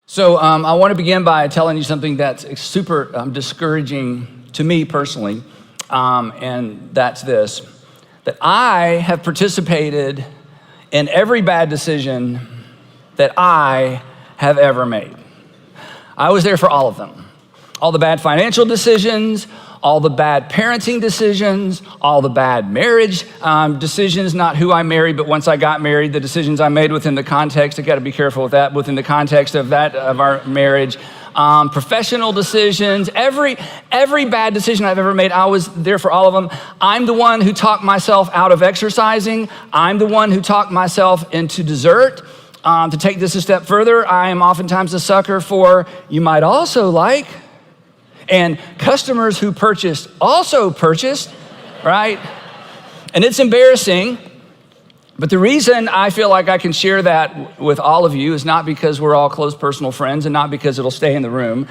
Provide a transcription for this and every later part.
So I want to begin by telling you something that's super discouraging to me personally, and that's this, that I have participated in every bad decision that I have ever made. I was there for all of them. All the bad financial decisions, all the bad parenting decisions, all the bad marriage decisions, not who I married, but once I got married, the decisions I made within the context, I gotta be careful with that, within the context of our marriage, professional decisions, every bad decision I've ever made, I was there for all of them. I'm the one who talked myself out of exercising. I'm the one who talked myself into dessert. To take this a step further, I am oftentimes a sucker for, you might also like, and customers who purchased also purchased, right? And it's embarrassing, but the reason I feel like I can share that with all of you is not because we're all close personal friends and not because it'll stay in the room.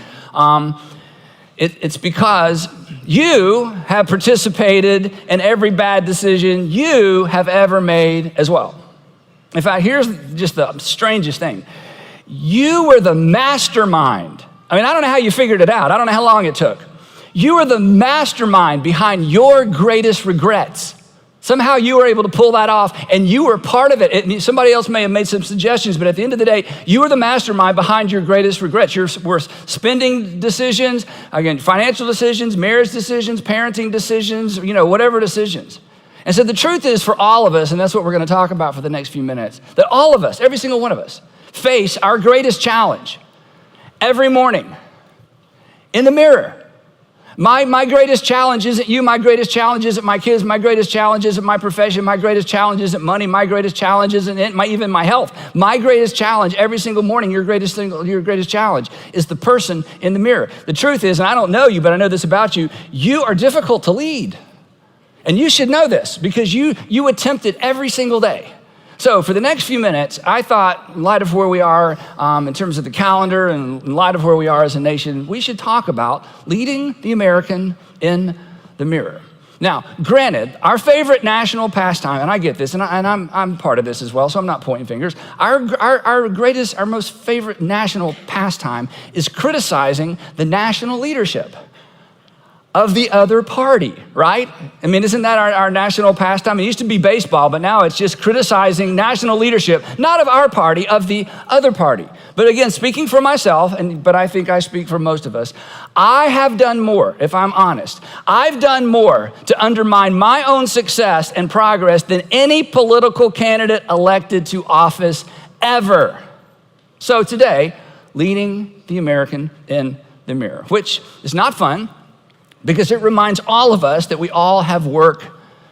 It's because you have participated in every bad decision you have ever made as well. In fact, here's just the strangest thing. You were the mastermind. I mean, I don't know how you figured it out. I don't know how long it took. You were the mastermind behind your greatest regrets. Somehow you were able to pull that off, and you were part of it. Somebody else may have made some suggestions, but at the end of the day, you were the mastermind behind your greatest regrets. Your spending decisions, again, financial decisions, marriage decisions, parenting decisions, whatever decisions. And so the truth is for all of us, and that's what we're going to talk about for the next few minutes, that all of us, every single one of us, face our greatest challenge every morning in the mirror. My greatest challenge isn't you. My greatest challenge isn't my kids. My greatest challenge isn't my profession. My greatest challenge isn't money. My greatest challenge isn't even my health. My greatest challenge every single morning, your greatest challenge is the person in the mirror. The truth is, and I don't know you, but I know this about you, you are difficult to lead. And you should know this because you attempt it every single day. So for the next few minutes, I thought, in light of where we are in terms of the calendar and in light of where we are as a nation, we should talk about leading the American in the mirror. Now, granted, our favorite national pastime, and I get this, and I'm part of this as well, so I'm not pointing fingers. Our most favorite national pastime is criticizing the national leadership of the other party, right? I mean, isn't that our national pastime? It used to be baseball, but now it's just criticizing national leadership, not of our party, of the other party. But again, speaking for myself, but I think I speak for most of us, I have done more, if I'm honest. I've done more to undermine my own success and progress than any political candidate elected to office ever. So today, leading the American in the mirror, which is not fun, because it reminds all of us that we all have work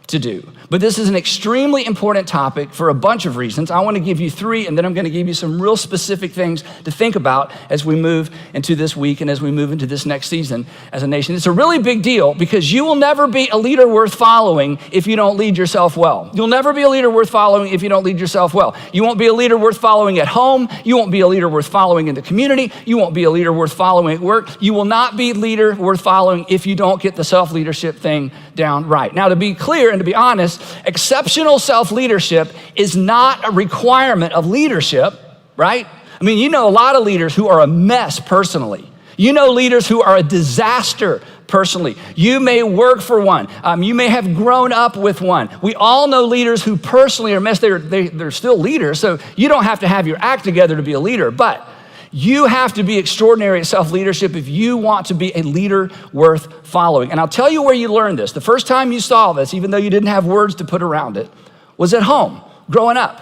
to do. But this is an extremely important topic for a bunch of reasons. I want to give you three, and then I'm going to give you some real specific things to think about as we move into this week and as we move into this next season as a nation. It's a really big deal because you will never be a leader worth following if you don't lead yourself well. You'll never be a leader worth following if you don't lead yourself well. You won't be a leader worth following at home. You won't be a leader worth following in the community. You won't be a leader worth following at work. You will not be a leader worth following if you don't get the self-leadership thing down right. Now, to be clear and to be honest, exceptional self-leadership is not a requirement of leadership, right? I mean, you know a lot of leaders who are a mess personally. You know leaders who are a disaster personally. You may work for one. You may have grown up with one. We all know leaders who personally are a mess. They're still leaders, so you don't have to have your act together to be a leader, but you have to be extraordinary at self-leadership if you want to be a leader worth following. And I'll tell you where you learned this. The first time you saw this, even though you didn't have words to put around it, was at home, growing up.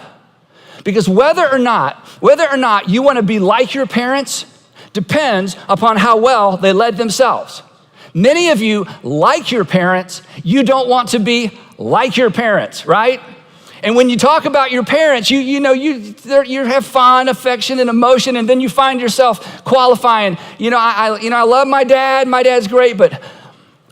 Because whether or not you want to be like your parents depends upon how well they led themselves. Many of you, like your parents, you don't want to be like your parents, right? And when you talk about your parents, you have fun, affection, and emotion, and then you find yourself qualifying. I love my dad. My dad's great, but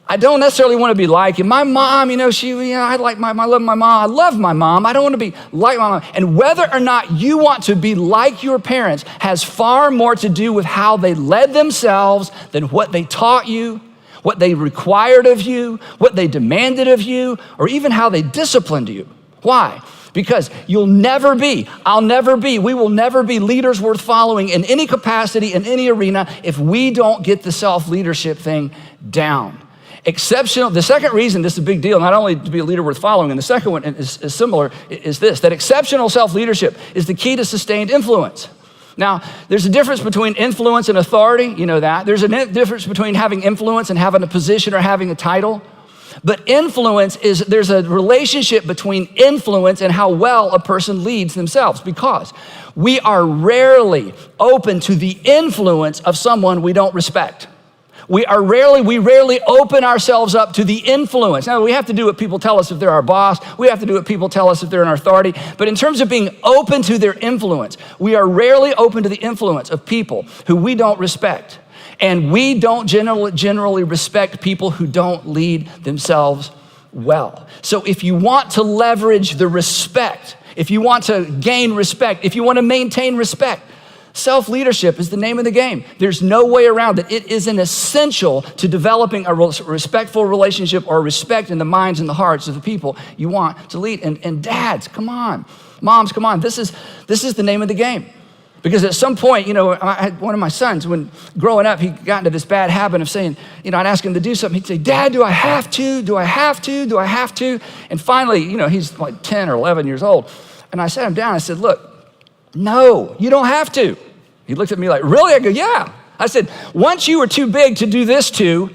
I don't necessarily want to be like him. My mom, I love my mom. I love my mom. I don't want to be like my mom. And whether or not you want to be like your parents has far more to do with how they led themselves than what they taught you, what they required of you, what they demanded of you, or even how they disciplined you. Why? Because I'll never be, we will never be leaders worth following in any capacity, in any arena, if we don't get the self-leadership thing down. The second reason this is a big deal, not only to be a leader worth following, and the second one is similar, is this, that exceptional self-leadership is the key to sustained influence. Now, there's a difference between influence and authority, you know that. There's a difference between having influence and having a position or having a title. But there's a relationship between influence and how well a person leads themselves, because we are rarely open to the influence of someone we don't respect. We rarely open ourselves up to the influence. Now, we have to do what people tell us if they're our boss. We have to do what people tell us if they're in our authority. But in terms of being open to their influence, we are rarely open to the influence of people who we don't respect. And we don't generally respect people who don't lead themselves well. So if you want to leverage the respect, if you want to gain respect, if you want to maintain respect, self-leadership is the name of the game. There's no way around it. It is an essential to developing a respectful relationship or respect in the minds and the hearts of the people you want to lead. And dads, come on. Moms, come on. This is the name of the game. Because at some point, I had one of my sons, when growing up, he got into this bad habit of saying, I'd ask him to do something. He'd say, Dad, do I have to? Do I have to? Do I have to? And finally, he's like 10 or 11 years old. And I sat him down. I said, look, no, you don't have to. He looked at me like, really? I go, yeah. I said, once you were too big to do this to,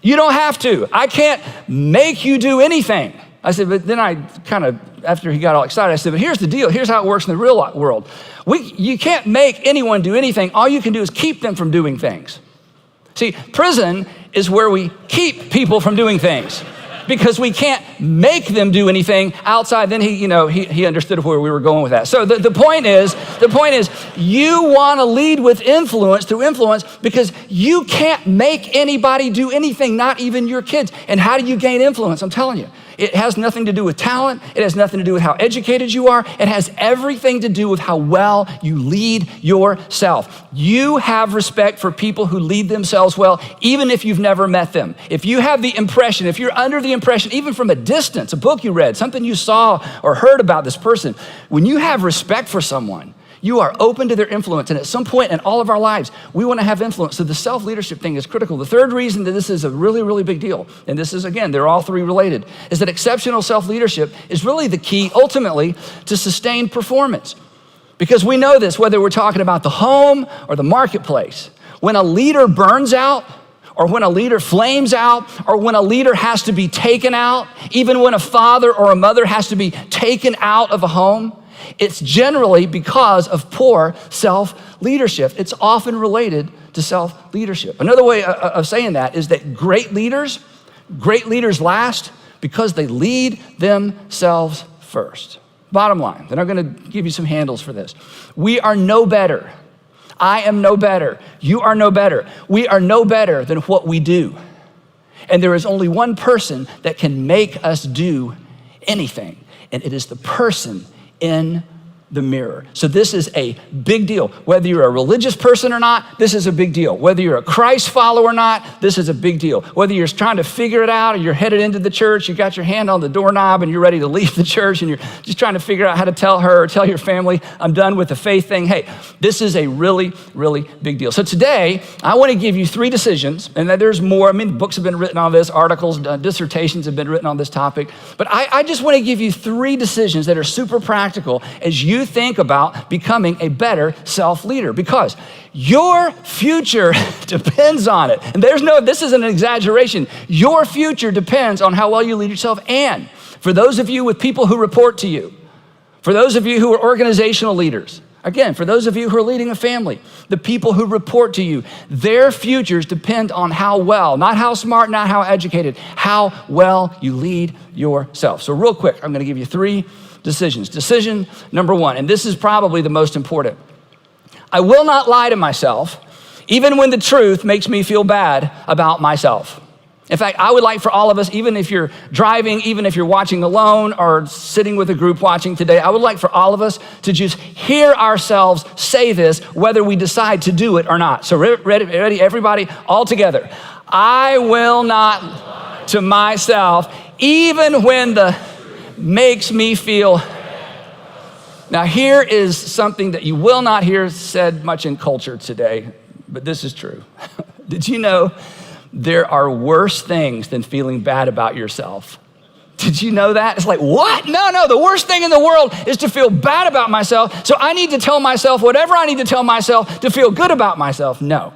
you don't have to. I can't make you do anything. I said, but then I kind of, after he got all excited, I said, but here's the deal. Here's how it works in the real world. You can't make anyone do anything. All you can do is keep them from doing things. See, prison is where we keep people from doing things, because we can't make them do anything outside. Then he understood where we were going with that. So the point is, you want to lead with influence, through influence, because you can't make anybody do anything, not even your kids. And how do you gain influence? I'm telling you, it has nothing to do with talent. It has nothing to do with how educated you are. It has everything to do with how well you lead yourself. You have respect for people who lead themselves well, even if you've never met them. If you have the impression, if you're under the impression, even from a distance, a book you read, something you saw or heard about this person, when you have respect for someone, you are open to their influence. And at some point in all of our lives, we want to have influence. So the self-leadership thing is critical. The third reason that this is a really, really big deal, and this is, again, they're all three related, is that exceptional self-leadership is really the key, ultimately, to sustained performance. Because we know this, whether we're talking about the home or the marketplace. When a leader burns out, or when a leader flames out, or when a leader has to be taken out, even when a father or a mother has to be taken out of a home, it's generally because of poor self-leadership. It's often related to self-leadership. Another way of saying that is that great leaders last because they lead themselves first. Bottom line, and I'm going to give you some handles for this. We are no better. I am no better. You are no better. We are no better than what we do. And there is only one person that can make us do anything, and it is the person in the mirror. So this is a big deal. Whether you're a religious person or not, this is a big deal. Whether you're a Christ follower or not, this is a big deal. Whether you're trying to figure it out or you're headed into the church, you got your hand on the doorknob and you're ready to leave the church and you're just trying to figure out how to tell her or tell your family, I'm done with the faith thing. Hey, this is a really, really big deal. So today, I want to give you 3 decisions, and there's more. I mean, books have been written on this, articles, dissertations have been written on this topic, but I just want to give you 3 decisions that are super practical as you think about becoming a better self-leader, because your future depends on it. And this isn't an exaggeration. Your future depends on how well you lead yourself. And for those of you with people who report to you, for those of you who are organizational leaders, again, for those of you who are leading a family, the people who report to you, their futures depend on how well, not how smart, not how educated, how well you lead yourself. So real quick, I'm going to give you 3 decisions. Decision number 1, and this is probably the most important. I will not lie to myself, even when the truth makes me feel bad about myself. In fact, I would like for all of us, even if you're driving, even if you're watching alone or sitting with a group watching today, I would like for all of us to just hear ourselves say this, whether we decide to do it or not. So ready, everybody, all together. I will not to myself, even when the makes me feel Now, here is something that you will not hear said much in culture today, but this is true. Did you know there are worse things than feeling bad about yourself? Did you know that? It's like, what? No, the worst thing in the world is to feel bad about myself, so I need to tell myself whatever I need to tell myself to feel good about myself. No.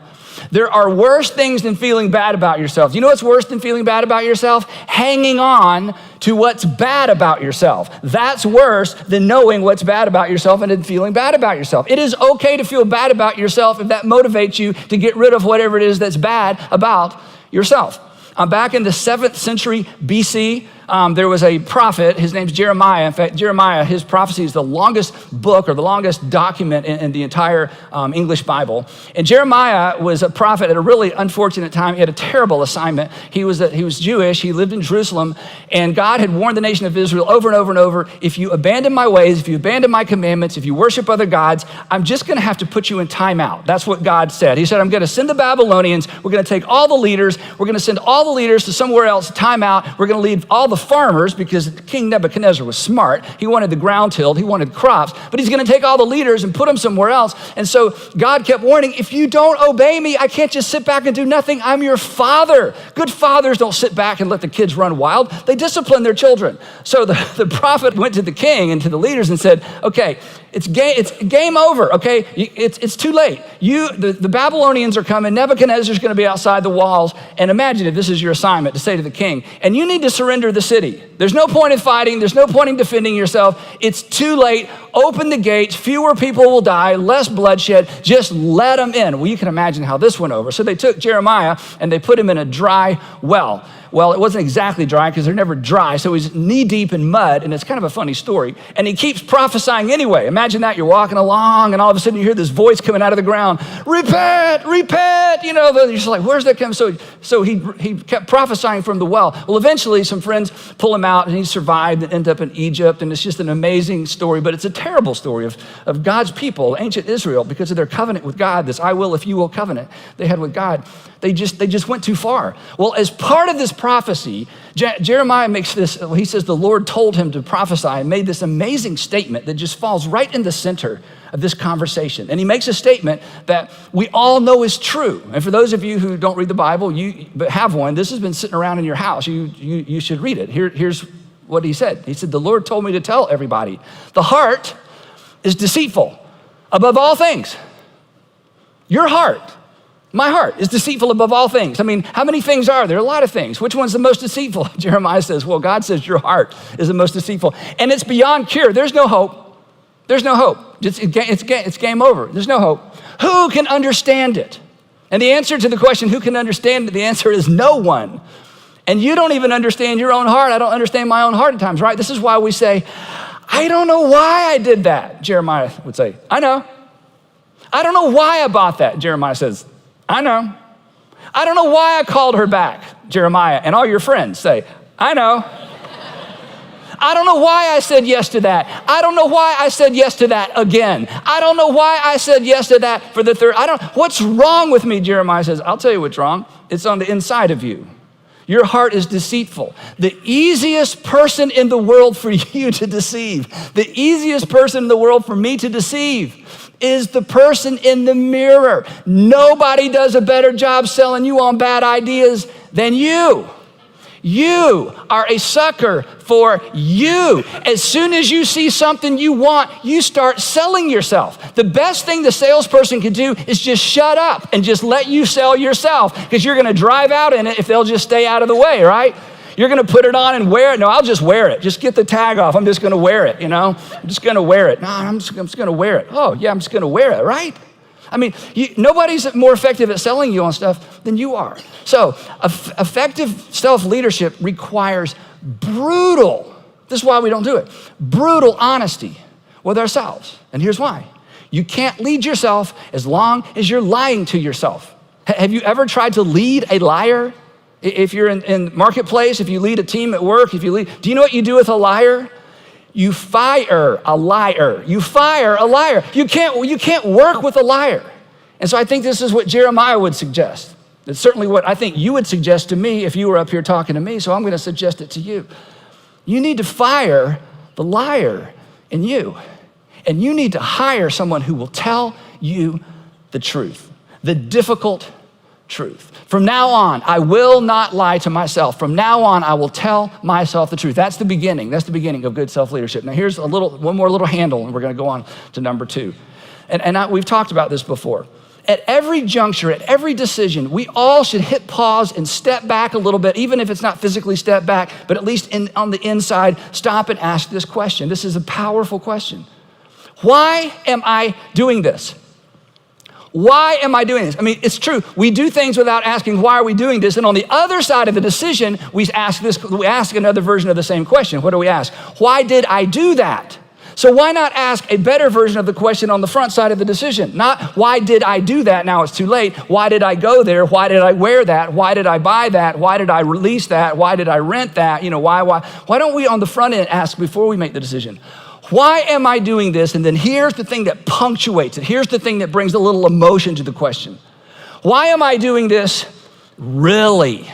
There are worse things than feeling bad about yourself. You know what's worse than feeling bad about yourself? Hanging on to what's bad about yourself. That's worse than knowing what's bad about yourself and then feeling bad about yourself. It is okay to feel bad about yourself if that motivates you to get rid of whatever it is that's bad about yourself. Back in the 7th century BC, there was a prophet. His name's Jeremiah. In fact, Jeremiah, his prophecy is the longest book or the longest document in the entire English Bible. And Jeremiah was a prophet at a really unfortunate time. He had a terrible assignment. He was Jewish. He lived in Jerusalem. And God had warned the nation of Israel over and over and over, if you abandon my ways, if you abandon my commandments, if you worship other gods, I'm just going to have to put you in timeout. That's what God said. He said, I'm going to send the Babylonians. We're going to take all the leaders. We're going to send all the leaders to somewhere else, timeout. We're going to leave all the farmers, because King Nebuchadnezzar was smart. He wanted the ground tilled. He wanted crops. But he's going to take all the leaders and put them somewhere else. And so God kept warning, if you don't obey me, I can't just sit back and do nothing. I'm your father. Good fathers don't sit back and let the kids run wild. They discipline their children. So the prophet went to the king and to the leaders and said, okay, it's game over, okay? It's too late. The Babylonians are coming. Nebuchadnezzar's going to be outside the walls. And imagine if this is your assignment to say to the king, and you need to surrender the city. There's no point in fighting. There's no point in defending yourself. It's too late. Open the gates. Fewer people will die. Less bloodshed. Just let them in. Well, you can imagine how this went over. So they took Jeremiah and they put him in a dry well. Well, it wasn't exactly dry because they're never dry. So he's knee deep in mud, and it's kind of a funny story. And he keeps prophesying anyway. Imagine that. You're walking along, and all of a sudden you hear this voice coming out of the ground. Repent, repent. You know, you're just like, where's that coming? So he kept prophesying from the well. Well, eventually some friends pull him out, and he survived and ended up in Egypt. And it's just an amazing story, but it's a terrible story of God's people, ancient Israel, because of their covenant with God, this I will if you will covenant they had with God. They just went too far. Well, as part of this prophecy, Jeremiah makes this, he says the Lord told him to prophesy and made this amazing statement that just falls right in the center of this conversation. And he makes a statement that we all know is true. And for those of you who don't read the Bible, but have one, this has been sitting around in your house. You should read it. Here's what he said. He said, the Lord told me to tell everybody, the heart is deceitful above all things. Your heart. My heart is deceitful above all things. I mean, how many things are there? A lot of things. Which one's the most deceitful? Jeremiah says, well, God says your heart is the most deceitful. And it's beyond cure. There's no hope. There's no hope. It's game over. There's no hope. Who can understand it? And the answer to the question, who can understand it? The answer is no one. And you don't even understand your own heart. I don't understand my own heart at times, right? This is why we say, I don't know why I did that. Jeremiah would say, I know. I don't know why I bought that. Jeremiah says, I know. I don't know why I called her back, Jeremiah. And all your friends say, I know. I don't know why I said yes to that. I don't know why I said yes to that again. I don't know why I said yes to that for the third. What's wrong with me, Jeremiah says. I'll tell you what's wrong. It's on the inside of you. Your heart is deceitful. The easiest person in the world for you to deceive, the easiest person in the world for me to deceive is the person in the mirror. Nobody does a better job selling you on bad ideas than you. You are a sucker for you. As soon as you see something you want, you start selling yourself. The best thing the salesperson can do is just shut up and just let you sell yourself, because you're going to drive out in it if they'll just stay out of the way, right? You're going to put it on and wear it. No, I'll just wear it. Just get the tag off. I'm just going to wear it, you know? I'm just going to wear it. No, I'm just going to wear it. Oh, yeah, I'm just going to wear it, right? I mean, nobody's more effective at selling you on stuff than you are. So effective self-leadership requires brutal, this is why we don't do it, brutal honesty with ourselves. And here's why. You can't lead yourself as long as you're lying to yourself. Have you ever tried to lead a liar? If you're in marketplace, if you lead a team at work, do you know what you do with a liar? You fire a liar. You fire a liar. You can't work with a liar. And so I think this is what Jeremiah would suggest. It's certainly what I think you would suggest to me if you were up here talking to me, so I'm going to suggest it to you. You need to fire the liar in you. And you need to hire someone who will tell you the truth, the difficult truth. From now on, I will not lie to myself. From now on, I will tell myself the truth. That's the beginning. That's the beginning of good self-leadership. Now here's one more little handle, and we're gonna go on to number 2. We've talked about this before. At every juncture, at every decision, we all should hit pause and step back a little bit, even if it's not physically step back, but at least on the inside, stop and ask this question. This is a powerful question. Why am I doing this? Why am I doing this? I mean, it's true. We do things without asking, why are we doing this? And on the other side of the decision, we ask another version of the same question. What do we ask? Why did I do that? So why not ask a better version of the question on the front side of the decision? Not why did I do that? Now it's too late. Why did I go there? Why did I wear that? Why did I buy that? Why did I release that? Why did I rent that? Why don't we on the front end ask before we make the decision? Why am I doing this? And then here's the thing that punctuates it. Here's the thing that brings a little emotion to the question. Why am I doing this? Really?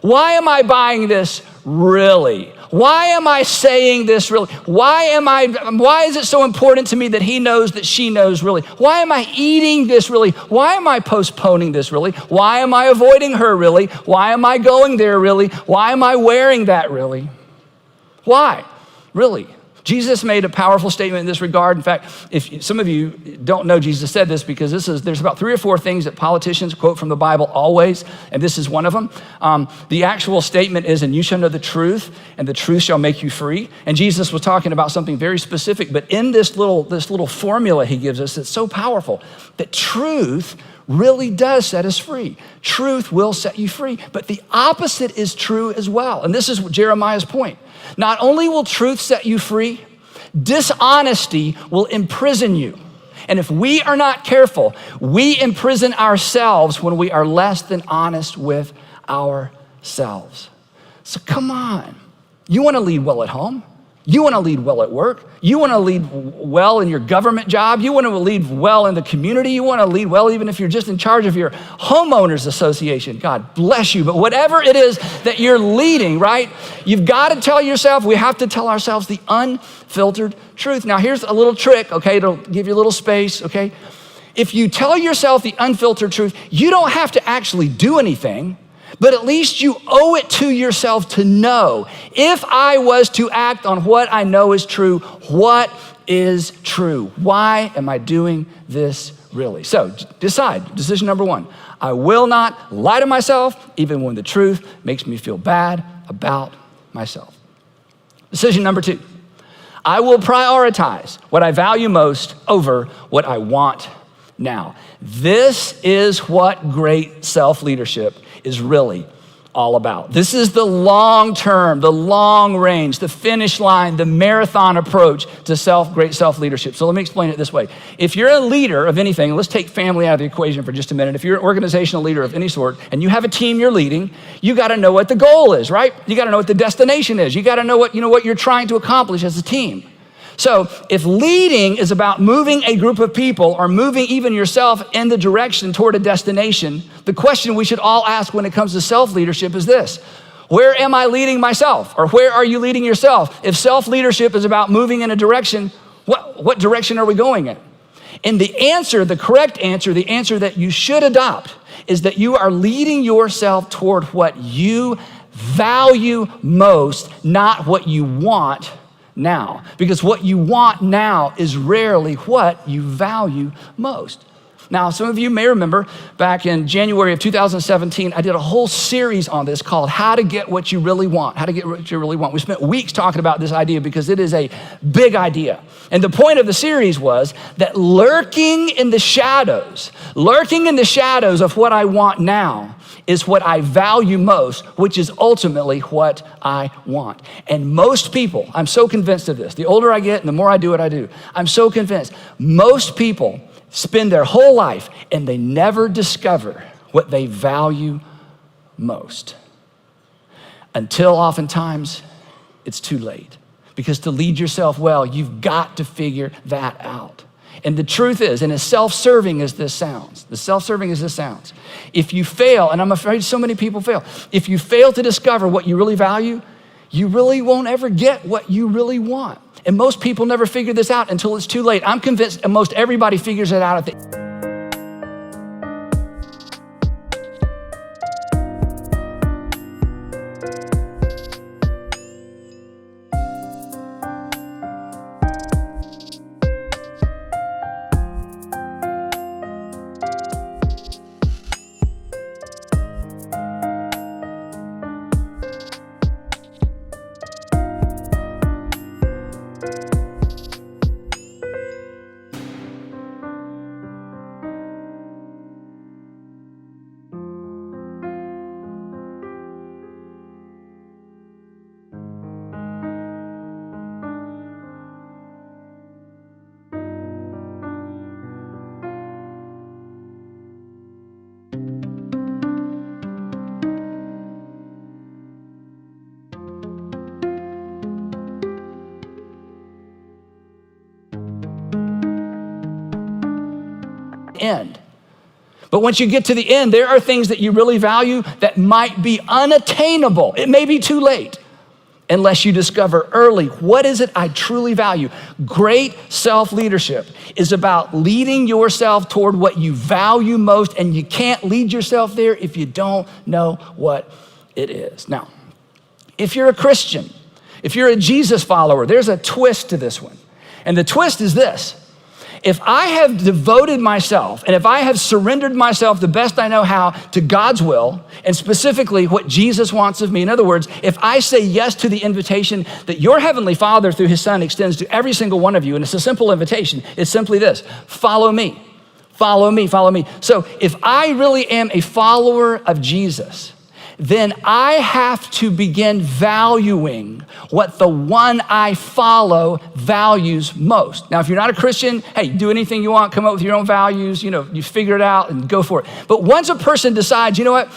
Why am I buying this? Really? Why am I saying this really? Why is it so important to me that he knows that she knows really? Why am I eating this really? Why am I postponing this really? Why am I avoiding her really? Why am I going there really? Why am I wearing that really? Why? Really? Jesus made a powerful statement in this regard. In fact, if some of you don't know Jesus said this, because there's about 3 or 4 things that politicians quote from the Bible always, and this is one of them. The actual statement is, and you shall know the truth, and the truth shall make you free. And Jesus was talking about something very specific, but in this little formula he gives us, it's so powerful, that truth really does set us free. Truth will set you free, but the opposite is true as well. And this is Jeremiah's point. Not only will truth set you free, dishonesty will imprison you. And if we are not careful, we imprison ourselves when we are less than honest with ourselves. So come on. You want to lead well at home? You want to lead well at work? You want to lead well in your government job? You want to lead well in the community? You want to lead well even if you're just in charge of your homeowners association? God bless you. But whatever it is that you're leading, right? You've got to tell yourself, we have to tell ourselves the unfiltered truth. Now here's a little trick, okay? It'll give you a little space, okay? If you tell yourself the unfiltered truth, you don't have to actually do anything, but at least you owe it to yourself to know, if I was to act on what I know is true, what is true? Why am I doing this really? So decide, decision number 1, I will not lie to myself even when the truth makes me feel bad about myself. Decision number 2, I will prioritize what I value most over what I want now. This is what great self-leadership is really all about. This is the long term, the long range, the finish line, the marathon approach to great self-leadership. So let me explain it this way. If you're a leader of anything, let's take family out of the equation for just a minute. If you're an organizational leader of any sort and you have a team you're leading, you got to know what the goal is, right? You got to know what the destination is. You got to know what you're trying to accomplish as a team. So if leading is about moving a group of people or moving even yourself in the direction toward a destination, the question we should all ask when it comes to self-leadership is this: where am I leading myself? Or where are you leading yourself? If self-leadership is about moving in a direction, what direction are we going in? And the correct answer, the answer that you should adopt is that you are leading yourself toward what you value most, not what you want now, because what you want now is rarely what you value most. Now, some of you may remember back in January of 2017, I did a whole series on this called How to Get What You Really Want. How to Get What You Really Want. We spent weeks talking about this idea because it is a big idea. And the point of the series was that lurking in the shadows of what I want now is what I value most, which is ultimately what I want. And most people, I'm so convinced of this, the older I get and the more I do what I do, I'm so convinced, most people spend their whole life and they never discover what they value most. Until oftentimes it's too late. Because to lead yourself well, you've got to figure that out. And the truth is, and as self-serving as this sounds, if you fail, and I'm afraid so many people fail, if you fail to discover what you really value, you really won't ever get what you really want. And most people never figure this out until it's too late. I'm convinced most everybody figures it out at the end. But once you get to the end, there are things that you really value that might be unattainable. It may be too late unless you discover early, what is it I truly value? Great self-leadership is about leading yourself toward what you value most, and you can't lead yourself there if you don't know what it is. Now, if you're a Christian, if you're a Jesus follower, there's a twist to this one. And the twist is this. If I have devoted myself and if I have surrendered myself the best I know how to God's will, and specifically what Jesus wants of me, in other words, if I say yes to the invitation that your Heavenly Father through His Son extends to every single one of you, and it's a simple invitation, it's simply this: follow me, follow me, follow me. So if I really am a follower of Jesus, then I have to begin valuing what the one I follow values most. Now, if you're not a Christian, hey, do anything you want, come up with your own values, you figure it out and go for it. But once a person decides, you know what,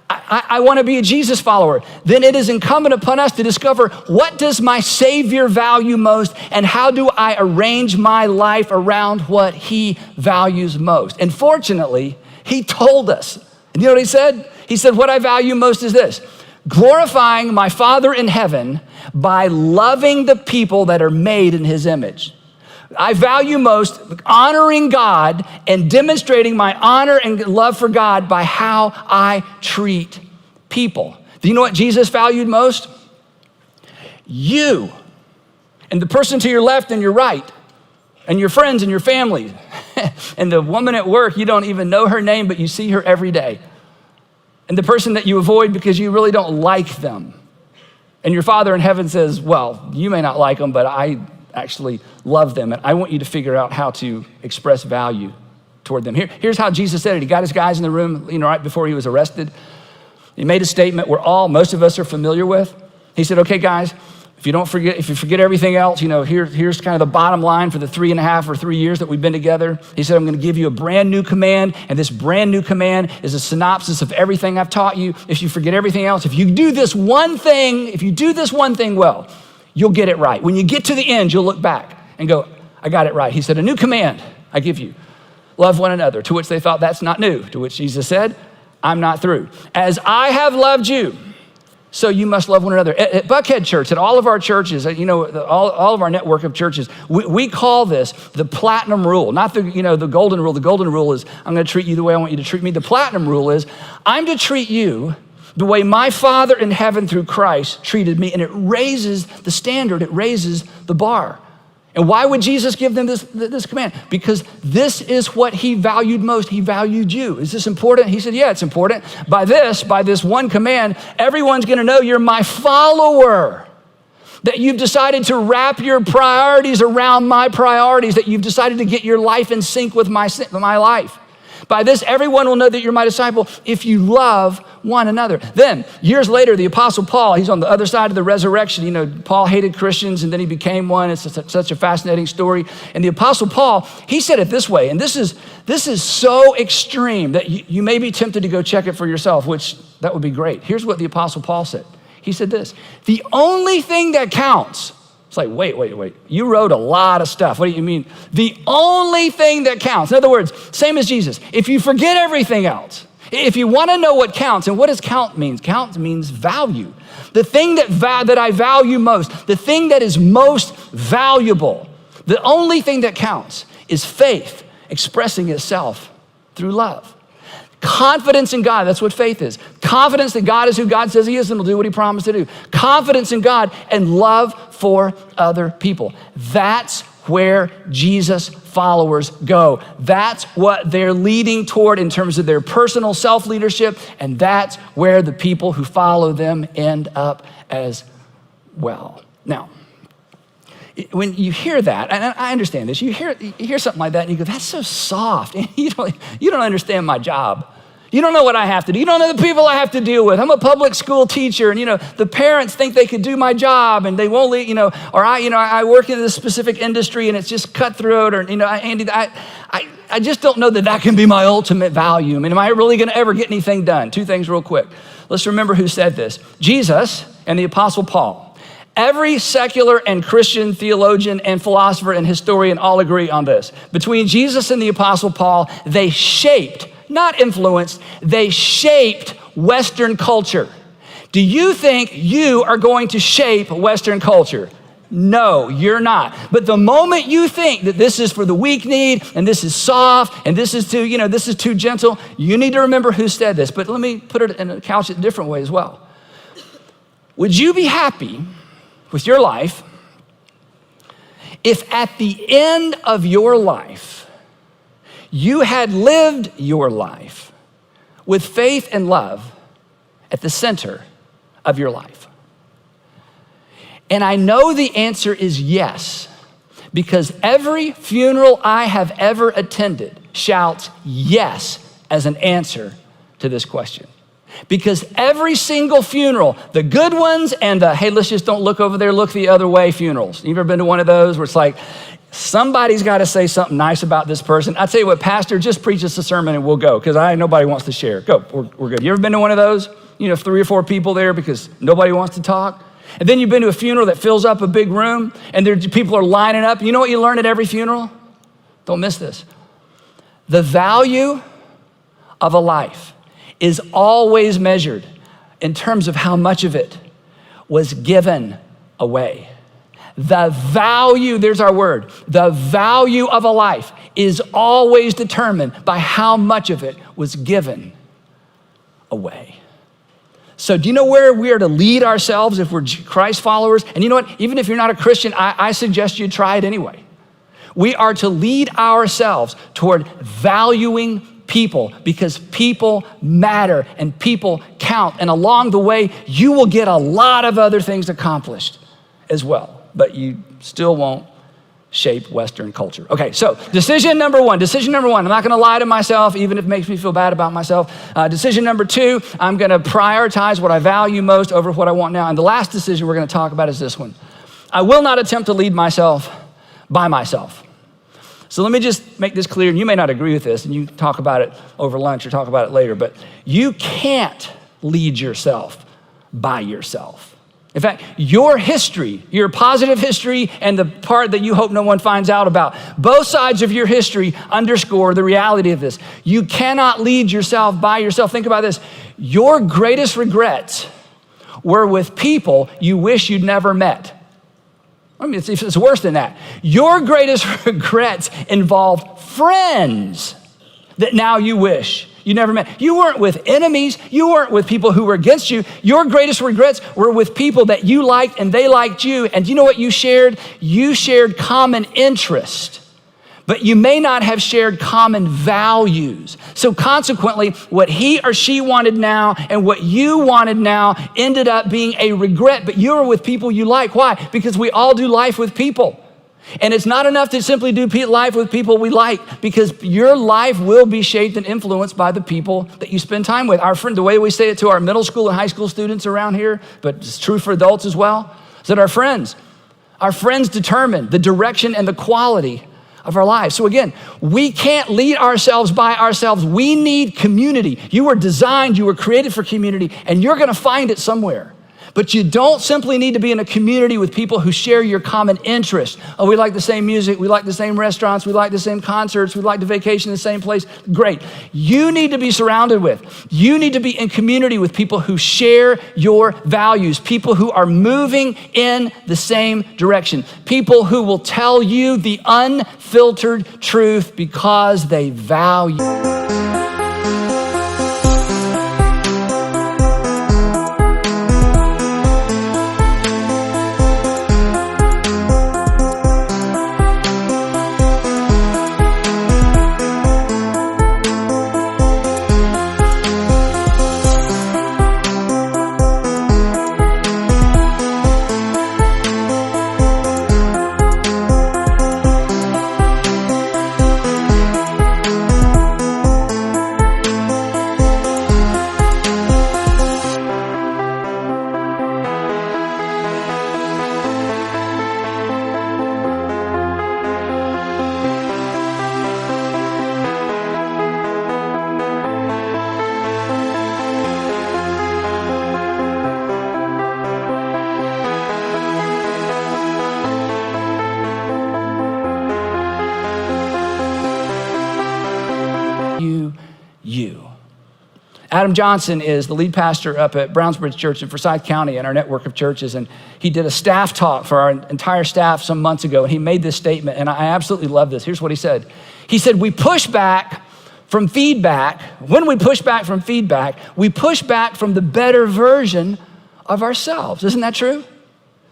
I want to be a Jesus follower, then it is incumbent upon us to discover, what does my Savior value most, and how do I arrange my life around what He values most? And fortunately, He told us. And you know what He said? He said, what I value most is this: glorifying my Father in heaven by loving the people that are made in His image. I value most honoring God and demonstrating my honor and love for God by how I treat people. Do you know what Jesus valued most? You, and the person to your left and your right, and your friends and your family, and the woman at work, you don't even know her name, but you see her every day. And the person that you avoid because you really don't like them. And your Father in heaven says, well, you may not like them, but I actually love them. And I want you to figure out how to express value toward them. Here's how Jesus said it. He got his guys in the room, right before he was arrested. He made a statement most of us are familiar with. He said, okay, guys, if you forget everything else, here's kind of the bottom line for the 3.5 or 3 years that we've been together. He said, I'm going to give you a brand new command, and this brand new command is a synopsis of everything I've taught you. If you forget everything else, if you do this one thing well, you'll get it right. When you get to the end, you'll look back and go, I got it right. He said, a new command I give you: love one another. To which they thought, that's not new. To which Jesus said, I'm not through. As I have loved you, so you must love one another. At Buckhead Church, at all of our churches, all of our network of churches, we call this the platinum rule, not the golden rule. The golden rule is, I'm going to treat you the way I want you to treat me. The platinum rule is, I'm to treat you the way my Father in heaven through Christ treated me, and it raises the standard, it raises the bar. And why would Jesus give them this command? Because this is what He valued most. He valued you. Is this important? He said, yeah, it's important. By this one command, everyone's going to know you're my follower, that you've decided to wrap your priorities around my priorities, that you've decided to get your life in sync with my life. By this, everyone will know that you're my disciple if you love one another. Then, years later, the Apostle Paul, he's on the other side of the resurrection. Paul hated Christians, and then he became one. It's such a fascinating story. And the Apostle Paul, he said it this way, and this is so extreme that you may be tempted to go check it for yourself, which that would be great. Here's what the Apostle Paul said. He said this: the only thing that counts. It's like, wait. You wrote a lot of stuff. What do you mean? The only thing that counts. In other words, same as Jesus. If you forget everything else, if you want to know what counts, and what does count mean? Count means value. the thing that I value most, the thing that is most valuable, the only thing that counts is faith expressing itself through love. Confidence in God, that's what faith is. Confidence that God is who God says he is and will do what he promised to do. Confidence in God and love for other people. That's where Jesus followers go. That's what they're leading toward in terms of their personal self-leadership, and that's where the people who follow them end up as well. Now, when you hear that, and I understand this, you hear something like that and you go, that's so soft. You don't understand my job. You don't know what I have to do. You don't know the people I have to deal with. I'm a public school teacher, and the parents think they could do my job and they won't leave, or I work in this specific industry and it's just cutthroat, or Andy, I just don't know that can be my ultimate value. I mean, am I really going to ever get anything done? Two things real quick. Let's remember who said this. Jesus and the Apostle Paul. Every secular and Christian theologian and philosopher and historian all agree on this. Between Jesus and the Apostle Paul, they shaped, not influenced, they shaped Western culture. Do you think you are going to shape Western culture? No, you're not. But the moment you think that this is for the weak-kneed and this is soft and this is too gentle, you need to remember who said this. But let me put it in a couch a different way as well. Would you be happy with your life if at the end of your life you had lived your life with faith and love at the center of your life? And I know the answer is yes, because every funeral I have ever attended shouts yes as an answer to this question. Because every single funeral, the good ones and the, hey, let's just don't look over there, look the other way funerals. You ever been to one of those where it's like, somebody's got to say something nice about this person? I tell you what, pastor, just preach us a sermon and we'll go, because nobody wants to share. Go, we're good. You ever been to one of those? 3 or 4 people there because nobody wants to talk? And then you've been to a funeral that fills up a big room and people are lining up. You know what you learn at every funeral? Don't miss this. The value of a life is always measured in terms of how much of it was given away. The value, there's our word, the value of a life is always determined by how much of it was given away. So do you know where we are to lead ourselves if we're Christ followers? And you know what? Even if you're not a Christian, I suggest you try it anyway. We are to lead ourselves toward valuing people, because people matter and people count. And along the way, you will get a lot of other things accomplished as well, but you still won't shape Western culture. Okay, so decision number one. I'm not gonna lie to myself, even if it makes me feel bad about myself. Decision number 2, I'm gonna prioritize what I value most over what I want now. And the last decision we're gonna talk about is this one. I will not attempt to lead myself by myself. So let me just make this clear, and you may not agree with this, and you talk about it over lunch or talk about it later, but you can't lead yourself by yourself. In fact, your history, your positive history and the part that you hope no one finds out about, both sides of your history underscore the reality of this. You cannot lead yourself by yourself. Think about this. Your greatest regrets were with people you wish you'd never met. I mean, it's worse than that. Your greatest regrets involve friends that now you wish you never met. You weren't with enemies. You weren't with people who were against you. Your greatest regrets were with people that you liked and they liked you. And you know what you shared? You shared common interest, but you may not have shared common values. So consequently, what he or she wanted now and what you wanted now ended up being a regret, but you were with people you like. Why? Because we all do life with people. And it's not enough to simply do life with people we like, because your life will be shaped and influenced by the people that you spend time with. Our friend, the way we say it to our middle school and high school students around here, but it's true for adults as well, is that our friends determine the direction and the quality of our lives. So again, we can't lead ourselves by ourselves. We need community. You were designed, you were created for community, and you're gonna find it somewhere. But you don't simply need to be in a community with people who share your common interests. Oh, we like the same music, we like the same restaurants, we like the same concerts, we like to vacation in the same place. Great. You need to be surrounded with, you need to be in community with people who share your values, people who are moving in the same direction, people who will tell you the unfiltered truth because they value. You. Adam Johnson is the lead pastor up at Brownsbridge Church in Forsyth County in our network of churches, and he did a staff talk for our entire staff some months ago, and he made this statement, and I absolutely love this. Here's what he said. He said, we push back from feedback. When we push back from feedback, we push back from the better version of ourselves. Isn't that true?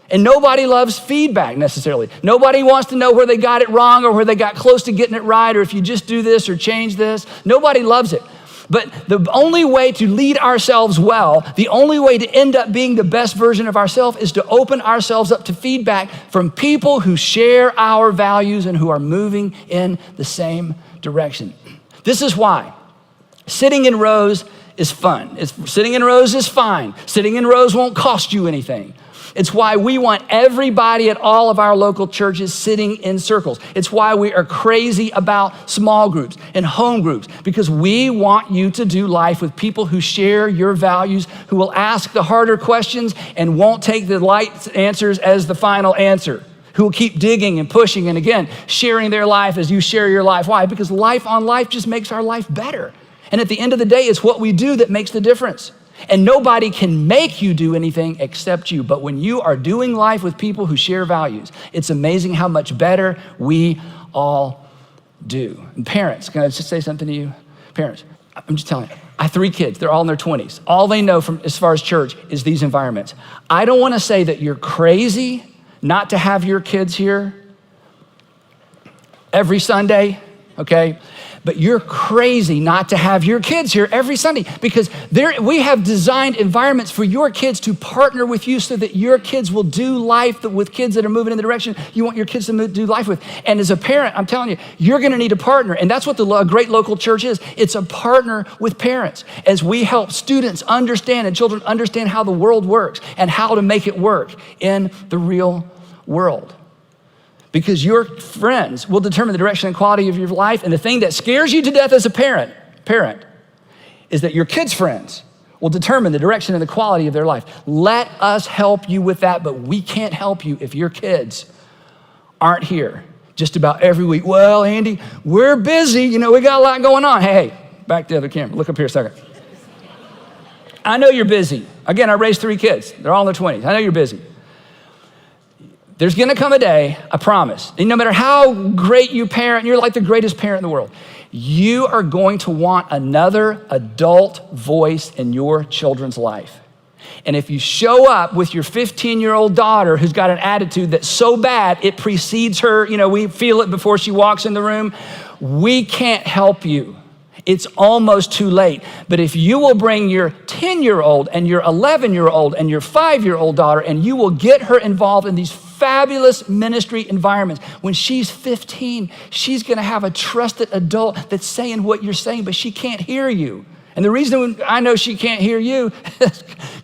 And nobody loves feedback necessarily. Nobody wants to know where they got it wrong or where they got close to getting it right, or if you just do this or change this. Nobody loves it. But the only way to lead ourselves well, the only way to end up being the best version of ourselves is to open ourselves up to feedback from people who share our values and who are moving in the same direction. This is why sitting in rows is fun. Sitting in rows is fine. Sitting in rows won't cost you anything. It's why we want everybody at all of our local churches sitting in circles. It's why we are crazy about small groups and home groups, because we want you to do life with people who share your values, who will ask the harder questions and won't take the light answers as the final answer, who will keep digging and pushing and again, sharing their life as you share your life. Why? Because life on life just makes our life better. And at the end of the day, it's what we do that makes the difference. And nobody can make you do anything except you. But when you are doing life with people who share values, it's amazing how much better we all do. And parents, can I just say something to you? Parents, I'm just telling you, I have 3 kids. They're all in their 20s. All they know from as far as church is these environments. I don't want to say that you're crazy not to have your kids here every Sunday, okay? But you're crazy not to have your kids here every Sunday, because we have designed environments for your kids to partner with you so that your kids will do life with kids that are moving in the direction you want your kids to do life with. And as a parent, I'm telling you, you're gonna need a partner. And that's what a great local church is. It's a partner with parents as we help students understand and children understand how the world works and how to make it work in the real world. Because your friends will determine the direction and quality of your life. And the thing that scares you to death as a parent, is that your kids' friends will determine the direction and the quality of their life. Let us help you with that, but we can't help you if your kids aren't here just about every week. Well, Andy, we're busy. We got a lot going on. Hey, back to the other camera. Look up here a second. I know you're busy. Again, I raised 3 kids. They're all in their 20s. I know you're busy. There's gonna come a day, I promise, and no matter how great you parent, you're like the greatest parent in the world, you are going to want another adult voice in your children's life. And if you show up with your 15-year-old daughter who's got an attitude that's so bad, it precedes her, we feel it before she walks in the room, we can't help you. It's almost too late. But if you will bring your 10-year-old and your 11-year-old and your 5-year-old daughter, and you will get her involved in these fabulous ministry environments, when she's 15, she's gonna have a trusted adult that's saying what you're saying, but she can't hear you. And the reason I know she can't hear you,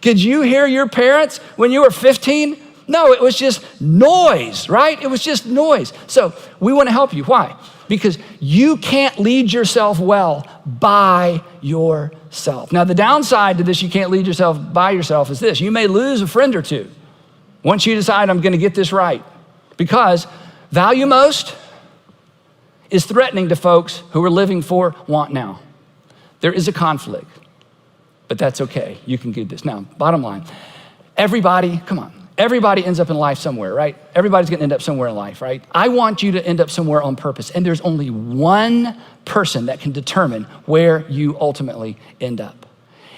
could you hear your parents when you were 15? No, it was just noise, right? It was just noise. So we wanna help you. Why? Because you can't lead yourself well by yourself. yourself. Now, the downside to this, you can't lead yourself by yourself, is this. You may lose a friend or two once you decide, I'm going to get this right. Because value most is threatening to folks who are living for want now. There is a conflict, but that's okay. You can get this. Now, bottom line, everybody ends up in life somewhere, right? Everybody's gonna end up somewhere in life, right? I want you to end up somewhere on purpose, and there's only one person that can determine where you ultimately end up.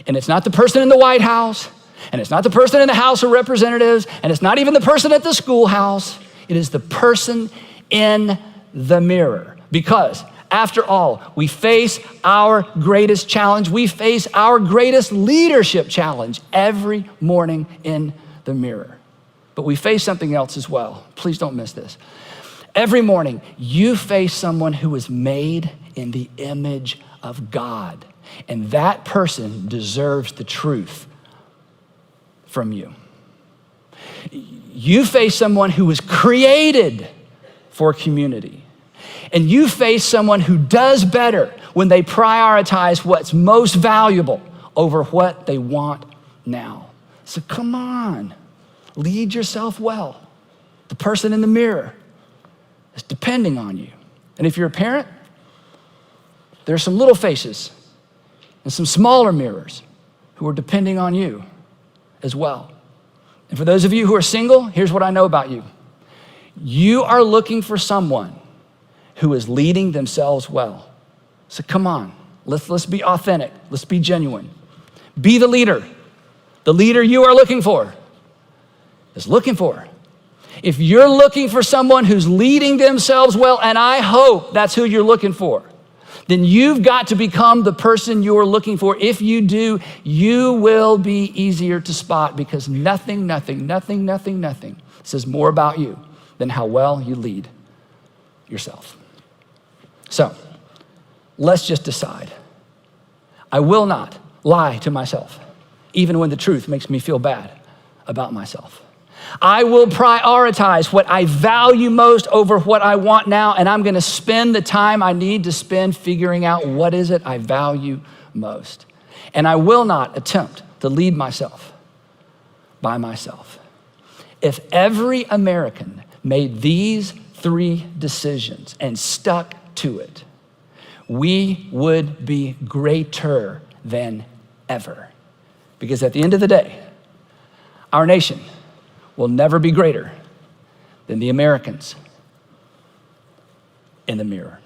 And it's not the person in the White House, and it's not the person in the House of Representatives, and it's not even the person at the schoolhouse. It is the person in the mirror. Because after all, we face our greatest challenge. We face our greatest leadership challenge every morning in the mirror. But we face something else as well. Please don't miss this. Every morning, you face someone who is made in the image of God. And that person deserves the truth from you. You face someone who was created for community. And you face someone who does better when they prioritize what's most valuable over what they want now. So come on, lead yourself well. The person in the mirror is depending on you. And if you're a parent, there are some little faces and some smaller mirrors who are depending on you as well. And for those of you who are single, here's what I know about you. You are looking for someone who is leading themselves well. So come on, let's be authentic. Let's be genuine. Be the leader. The leader you are looking for is looking for. If you're looking for someone who's leading themselves well, and I hope that's who you're looking for, then you've got to become the person you're looking for. If you do, you will be easier to spot, because nothing says more about you than how well you lead yourself. So let's just decide. I will not lie to myself, even when the truth makes me feel bad about myself. I will prioritize what I value most over what I want now, and I'm gonna spend the time I need to spend figuring out what is it I value most. And I will not attempt to lead myself by myself. If every American made these 3 decisions and stuck to it, we would be greater than ever. Because at the end of the day, our nation will never be greater than the Americans in the mirror.